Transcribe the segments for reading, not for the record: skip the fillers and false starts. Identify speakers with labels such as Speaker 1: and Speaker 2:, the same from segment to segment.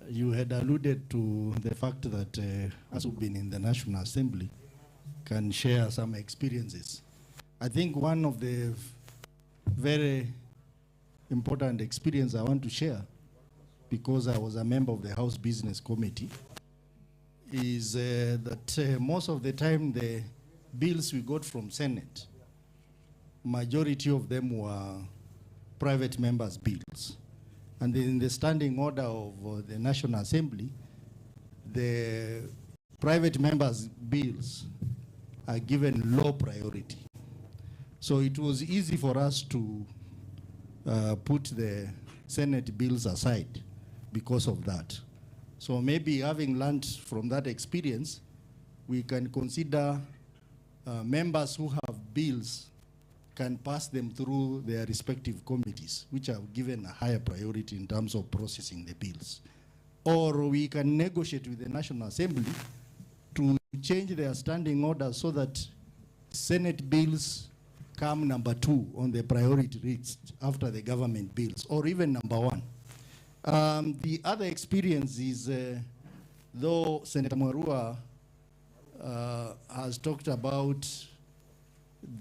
Speaker 1: you had alluded to the fact that us who've been in the National Assembly can share some experiences. I think one of the very important experience I want to share, because I was a member of the House Business Committee, is that most of the time the bills we got from Senate, majority of them were private members' bills. And in the standing order of the National Assembly, the private members' bills are given low priority. So it was easy for us to put the Senate bills aside because of that. So maybe having learned from that experience, we can consider members who have bills can pass them through their respective committees, which are given a higher priority in terms of processing the bills. Or we can negotiate with the National Assembly to change their standing order so that Senate bills come number 2 on the priority list after the government bills, or even number 1. The other experience is, though Senator Mwarua has talked about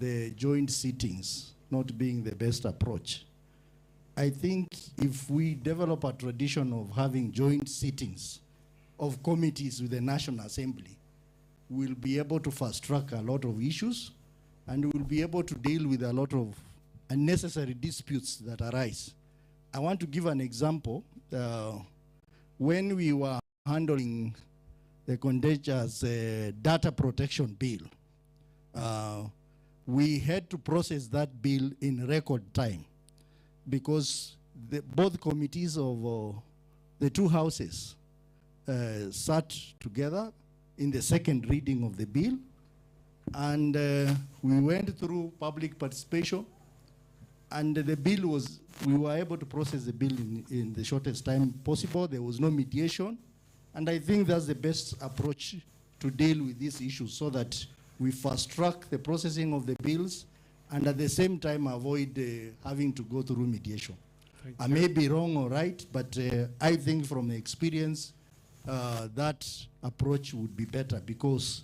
Speaker 1: the joint sittings not being the best approach, I think if we develop a tradition of having joint sittings of committees with the National Assembly, we'll be able to fast track a lot of issues, and we'll be able to deal with a lot of unnecessary disputes that arise. I want to give an example. When we were handling the Condenser's data protection bill, we had to process that bill in record time because both committees of the two houses sat together in the second reading of the bill, and we went through public participation, and the bill was, we were able to process the bill in the shortest time possible. There was no mediation, and I think that's the best approach to deal with these issues, so that we fast track the processing of the bills and at the same time avoid having to go through mediation. I may be wrong or right, but I think from the experience, that approach would be better, because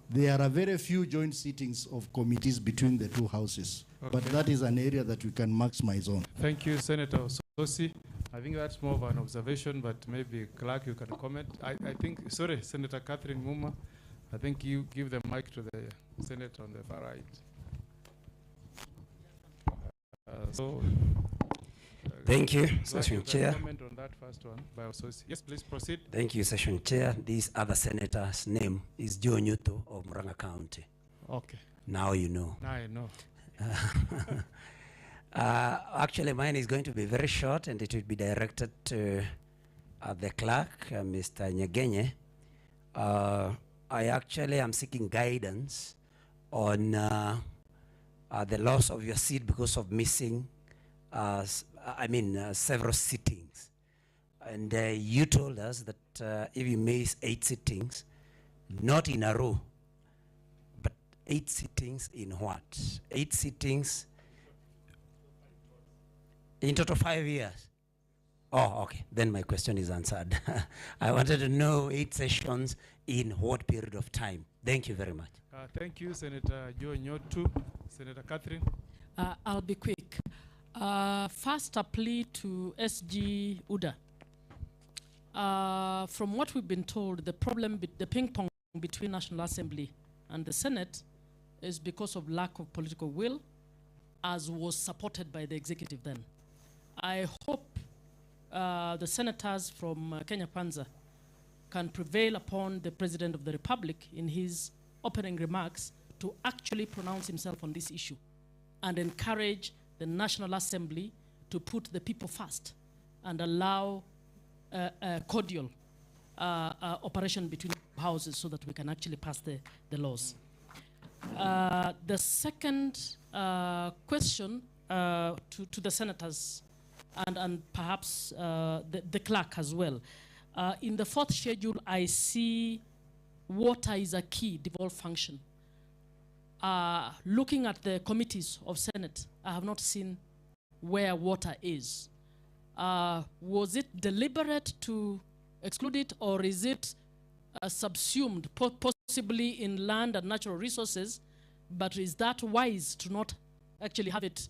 Speaker 1: there are very few joint sittings of committees between the two houses. Okay. But that is an area that we can maximize on.
Speaker 2: Thank you, Senator Osotsi. I think that's more of an observation, but maybe Clerk, you can comment. I think, sorry, Senator Catherine Muma, I think you give the mic to the Senator on the far right.
Speaker 3: Thank you, Session Chair.
Speaker 2: Comment on that first one by Osotsi. Yes, please proceed.
Speaker 3: Thank you, Session Chair. This other senator's name is Joe Nyuto of Murang'a County.
Speaker 2: Okay.
Speaker 3: Now you know.
Speaker 2: Now I know.
Speaker 3: Actually, mine is going to be very short, and it will be directed to the clerk, Mr. Nyegenye. I actually am seeking guidance on the loss of your seat because of missing several sittings. And you told us that if you miss 8 sittings, not in a row, but 8 sittings in what? 8 sittings in total 5 years. Oh, okay. Then my question is answered. I wanted to know 8 sessions in what period of time. Thank you very much.
Speaker 2: Thank you, Senator Joe Nyotu. Senator Catherine.
Speaker 4: I'll be quick. First, a plea to SG UDA. From what we've been told, the problem, the ping pong between National Assembly and the Senate is because of lack of political will, as was supported by the executive then. I hope the senators from Kenya Kwanza can prevail upon the President of the Republic in his opening remarks to actually pronounce himself on this issue and encourage the National Assembly to put the people first and allow a cordial operation between houses so that we can actually pass the laws. The second question to the senators and perhaps the clerk as well. In the 4th schedule, I see water is a key devolved function. Looking at the committees of Senate, I have not seen where water is. Was it deliberate to exclude it, or is it subsumed, possibly in land and natural resources, but is that wise to not actually have it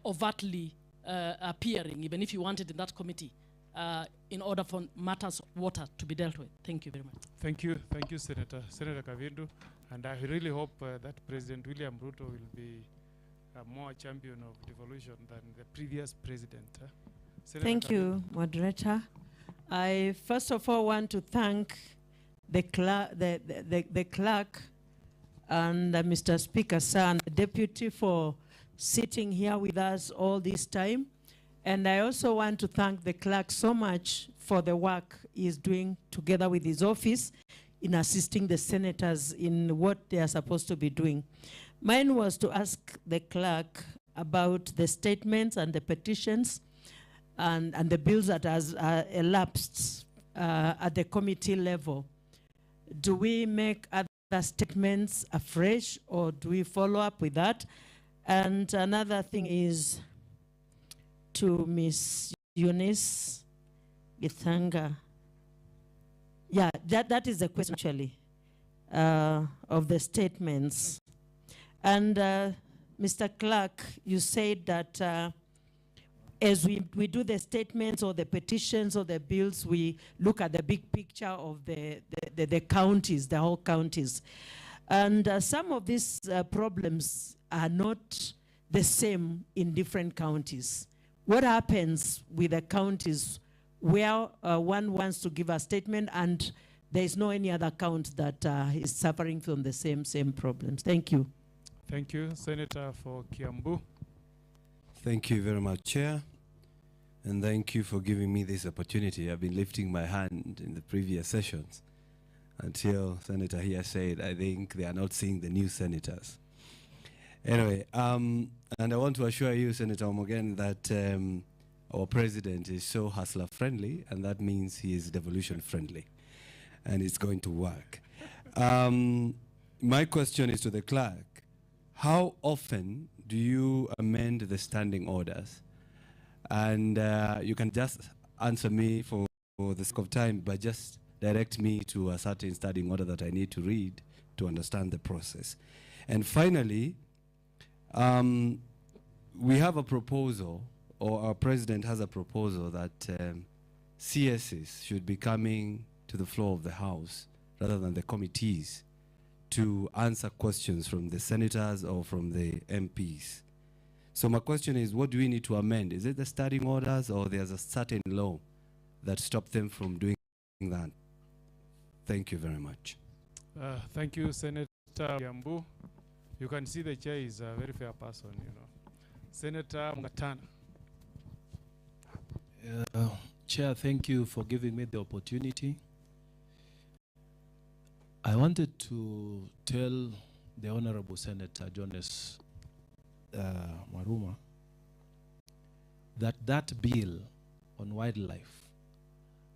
Speaker 4: overtly appearing, even if you want it in that committee, in order for matters of water to be dealt with? Thank you very much.
Speaker 2: Thank you, Senator Kavindu. And I really hope that President William Ruto will be a more champion of devolution than the previous president.
Speaker 5: Thank you, moderator. I first of all want to thank the clerk and Mr. Speaker, sir, and the deputy for sitting here with us all this time. And I also want to thank the clerk so much for the work he's doing together with his office in assisting the senators in what they are supposed to be doing. Mine was to ask the clerk about the statements and the petitions and the bills that has elapsed at the committee level. Do we make other statements afresh, or do we follow up with that? And another thing is to Ms. Eunice Githanga. Yeah, that is the question actually of the statements. And Mr. Clerk, you said that as we do the statements or the petitions or the bills, we look at the big picture of the counties, the whole counties. And some of these problems are not the same in different counties. What happens with the counties where one wants to give a statement and there is no any other count that is suffering from the same problems? Thank you.
Speaker 2: Thank you, Senator for Kiambu.
Speaker 6: Thank you very much, Chair. And thank you for giving me this opportunity. I've been lifting my hand in the previous sessions until Senator here said, I think they are not seeing the new senators. Anyway, and I want to assure you, Senator Omogen, that our president is so hustler-friendly, and that means he is devolution-friendly, and it's going to work. My question is to the clerk. How often do you amend the standing orders? And you can just answer me for the sake of time, but just direct me to a certain standing order that I need to read to understand the process. And finally, we have a proposal, or our president has a proposal that CSs should be coming to the floor of the House rather than the committees to answer questions from the senators or from the MPs. So my question is, what do we need to amend? Is it the standing orders, or there's a certain law that stops them from doing that? Thank you very much.
Speaker 2: Thank you, Senator Yambu. You can see the chair is a very fair person, you know. Senator Mungatana.
Speaker 7: Chair, thank you for giving me the opportunity. I wanted to tell the Honorable Senator Jonas Maruma that bill on wildlife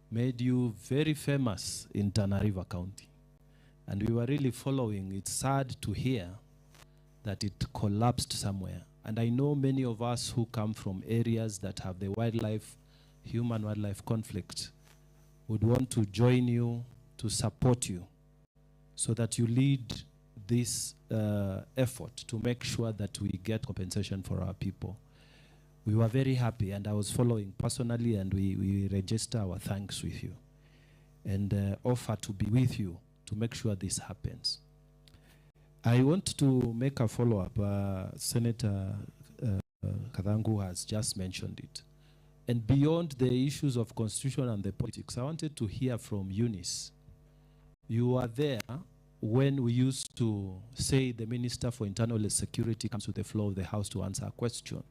Speaker 7: made you very famous in Tana River County. And we were really following. It's sad to hear that it collapsed somewhere. And I know many of us who come from areas that have the human-wildlife conflict would want to join you, to support you, so that you lead this effort to make sure that we get compensation for our people. We were very happy, and I was following personally, and we register our thanks with you and offer to be with you to make sure this happens. I want to make a follow-up. Senator Kathangu has just mentioned it. And beyond the issues of constitution and the politics, I wanted to hear from Eunice. You were there when we used to say the Minister for Internal Security comes to the floor of the House to answer a question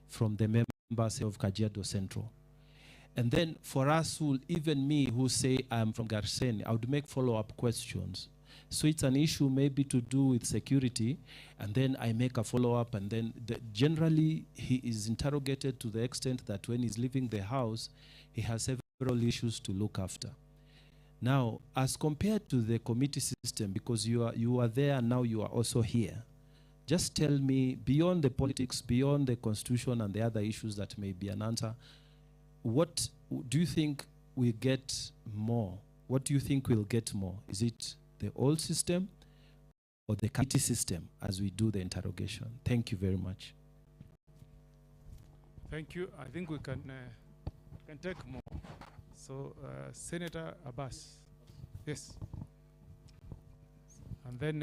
Speaker 7: from the members of Kajiado Central. And then for us, even me who say I'm from Garseni, I would make follow-up questions. So it's an issue maybe to do with security, and then I make a follow-up, and then generally he is interrogated to the extent that when he's leaving the house, he has several issues to look after. Now, as compared to the committee system, because you are there and now you are also here, just tell me, beyond the politics, beyond the constitution and the other issues that may be an answer, what do you think we get more, what do you think we'll get more? Is it the old system or the committee system as we do the interrogation? Thank you very much.
Speaker 2: Thank you. I think we can take more. So, Senator Abbas. Yes. And then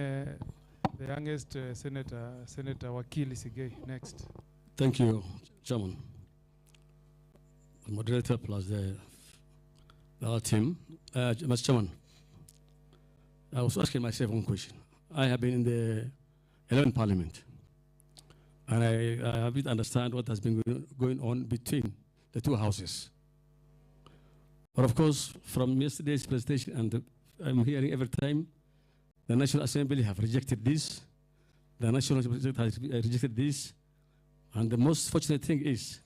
Speaker 2: the youngest Senator Wakili Sigei, next.
Speaker 8: Thank you, Chairman. The moderator plus the other team. Mr. Chairman, I was asking myself one question. I have been in the 11th Parliament, and I have to understand what has been going on between the two houses. But of course, from yesterday's presentation, and I'm hearing every time, the National Assembly have rejected this, the National Assembly has rejected this, and the most fortunate thing is,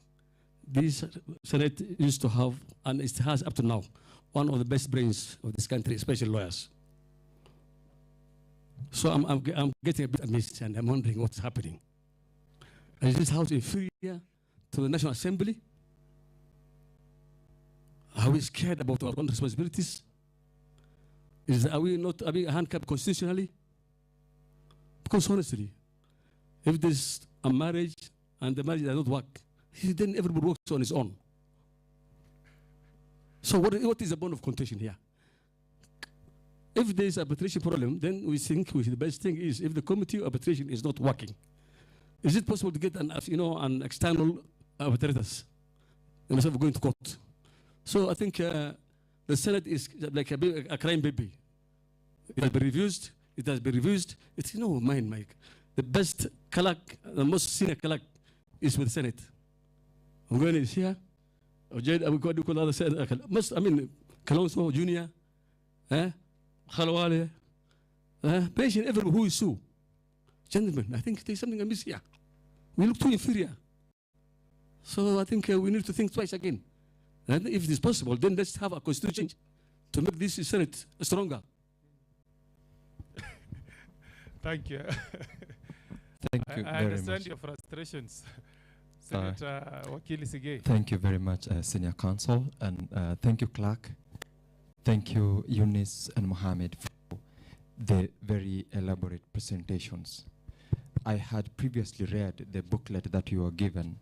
Speaker 8: this Senate used to have, and it has up to now, one of the best brains of this country, especially lawyers. So I'm getting a bit amazed, and I'm wondering what's happening. Is this House inferior to the National Assembly? Are we scared about our own responsibilities? Are we handicapped constitutionally? Because honestly, if there's a marriage and the marriage does not work, then everybody works on his own. So what is the bond of contention here? If there is arbitration problem, then we think the best thing is if the committee arbitration is not working, is it possible to get an external arbitrators instead of going to court? So I think the Senate is like a crime baby. It has been reviewed. It has been reviewed. It's Mike. The best clerk, the most senior clerk, is with the Senate. I'm going is here. Kalonzo Junior, Khalwale, patient everyone who is so. Gentlemen, I think there's something amiss here. We look too inferior. So I think we need to think twice again. And if it is possible, then let's have a constitution to make this Senate stronger.
Speaker 2: Thank you.
Speaker 6: Thank you
Speaker 2: I
Speaker 6: very
Speaker 2: understand
Speaker 6: much.
Speaker 2: your frustrations. Senator Wakili Sigei.
Speaker 9: Thank you very much, Senior Counsel, and thank you, Clerk. Thank you, Eunice and Mohammed, for the very elaborate presentations. I had previously read the booklet that you were given,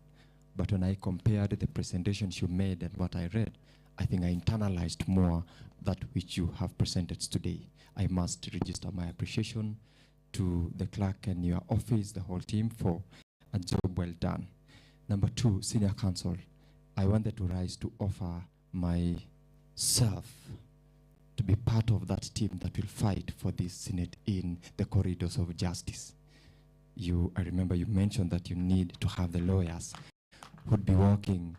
Speaker 9: but when I compared the presentations you made and what I read, I think I internalized more that which you have presented today. I must register my appreciation to the clerk and your office, the whole team, for a job well done. Number two, Senior Counsel, I wanted to rise to offer myself to be part of that team that will fight for this Senate in the corridors of justice. I remember you mentioned that you need to have the lawyers who would be working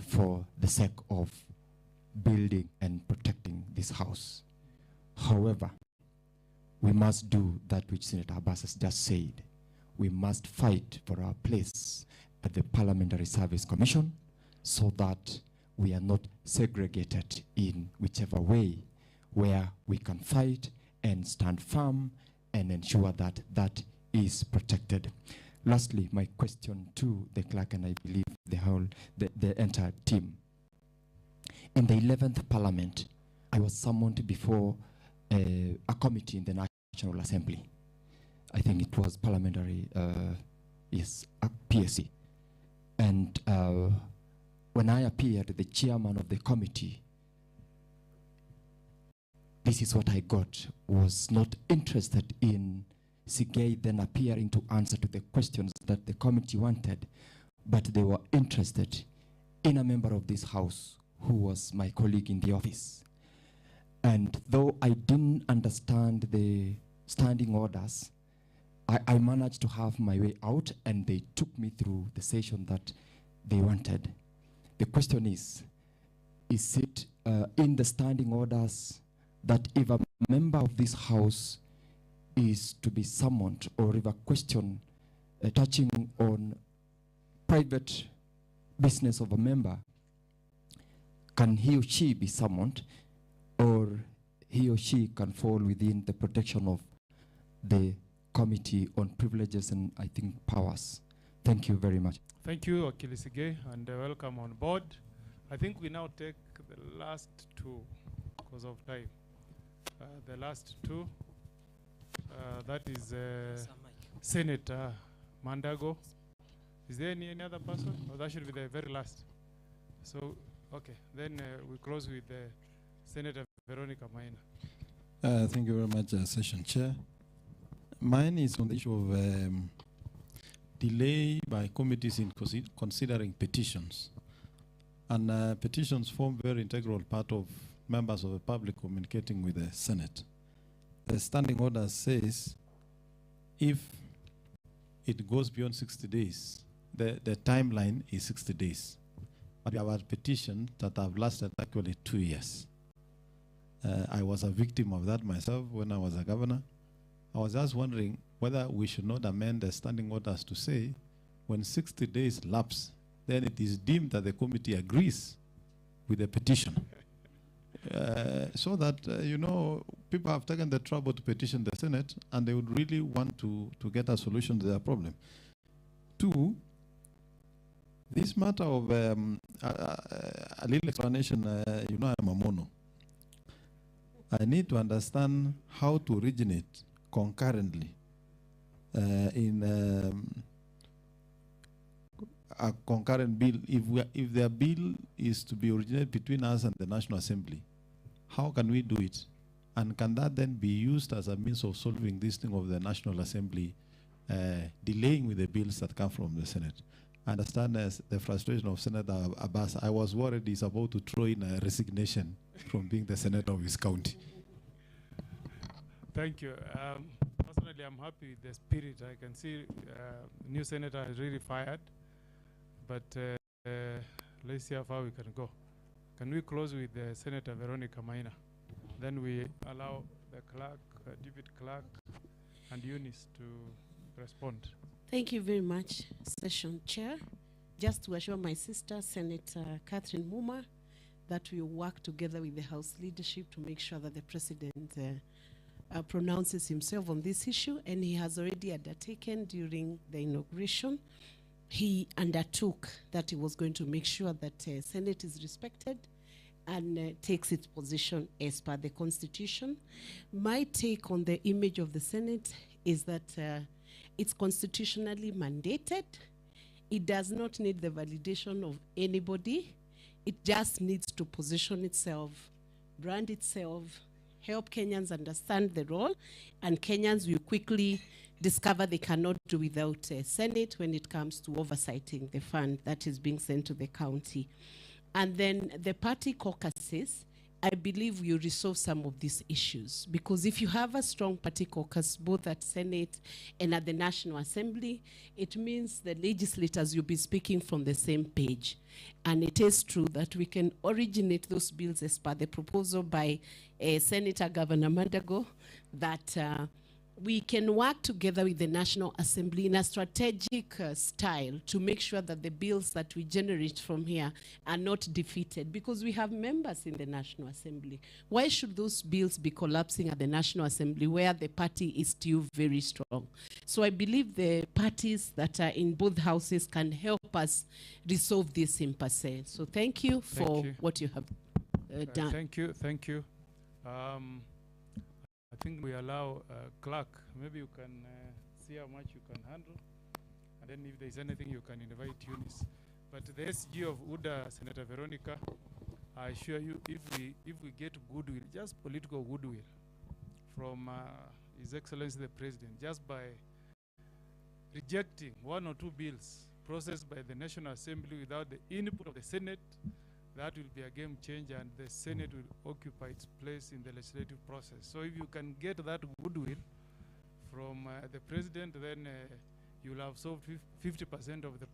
Speaker 9: for the sake of building and protecting this house. However, we must do that which Senator Abbas has just said. We must fight for our place at the Parliamentary Service Commission so that we are not segregated in whichever way, where we can fight and stand firm and ensure that that is protected. Lastly, my question to the clerk, and I believe the entire team. In the 11th Parliament, I was summoned before a committee in the National Assembly. I think it was parliamentary, PSC. And when I appeared, the chairman of the committee, this is what I got, was not interested in Sigei then appearing to answer to the questions that the committee wanted, but they were interested in a member of this house who was my colleague in the office. And though I didn't understand the standing orders, I managed to have my way out, and they took me through the session that they wanted. The question is it in the standing orders that if a member of this house is to be summoned, or if a question touching on private business of a member, can he or she be summoned, or he or she can fall within the protection of the Committee on Privileges and, I think, Powers? Thank you very much.
Speaker 2: Thank you, Wakili Sigei, and welcome on board. I think we now take the last two because of time. The last two, that is Senator Mandago. Is there any other person? Or that should be the very last. So, okay, then we close with Senator Veronica Maina.
Speaker 10: Thank you very much, Session Chair. Mine is on the issue of delay by committees in considering petitions. And petitions form very integral part of members of the public communicating with the Senate. The standing order says if it goes beyond 60 days, the timeline is 60 days. But we have had petitions that have lasted actually 2 years. I was a victim of that myself when I was a governor. I was just wondering whether we should not amend the standing orders to say when 60 days lapse, then it is deemed that the committee agrees with the petition. So that, you know, people have taken the trouble to petition the Senate and they would really want to get a solution to their problem. Two, this matter of a little explanation, you know, I'm a mono. I need to understand how to originate concurrently in a concurrent bill. If their bill is to be originated between us and the National Assembly, how can we do it? And can that then be used as a means of solving this thing of the National Assembly delaying with the bills that come from the Senate? I understand the frustration of Senator Abbas. I was worried he's about to throw in a resignation from being the senator of his county.
Speaker 2: Thank you. Personally, I'm happy with the spirit. I can see new senator is really fired, but let's see how far we can go. Can we close with Senator Veronica Maina? Then we allow the clerk, deputy clerk, and Eunice to respond.
Speaker 11: Thank you very much, Session Chair. Just to assure my sister, Senator Catherine Muma, that we will work together with the House leadership to make sure that the President pronounces himself on this issue, and he has already undertaken during the inauguration. He undertook that he was going to make sure that Senate is respected and takes its position as per the Constitution. My take on the image of the Senate is that it's constitutionally mandated. It does not need the validation of anybody. It just needs to position itself, brand itself, help Kenyans understand the role, and Kenyans will quickly discover they cannot do without a Senate when it comes to oversighting the fund that is being sent to the county. And then the party caucuses, I believe will resolve some of these issues, because if you have a strong party caucus both at Senate and at the National Assembly, it means the legislators will be speaking from the same page. And it is true that we can originate those bills as per the proposal by Senator Governor Mandago, that we can work together with the National Assembly in a strategic style to make sure that the bills that we generate from here are not defeated, because we have members in the National Assembly. Why should those bills be collapsing at the National Assembly where the party is still very strong? So I believe the parties that are in both houses can help us resolve this impasse. So thank you for what you have done.
Speaker 2: Thank you, thank you. I think we allow Clerk, maybe you can see how much you can handle, and then if there's anything you can invite Eunice. But the SG of UDA, Senator Veronica, I assure you, if we get goodwill, just political goodwill from His Excellency the President, just by rejecting 1 or 2 bills processed by the National Assembly without the input of the Senate, that will be a game changer, and the Senate will occupy its place in the legislative process. So if you can get that goodwill from the President, then you'll have solved 50% of the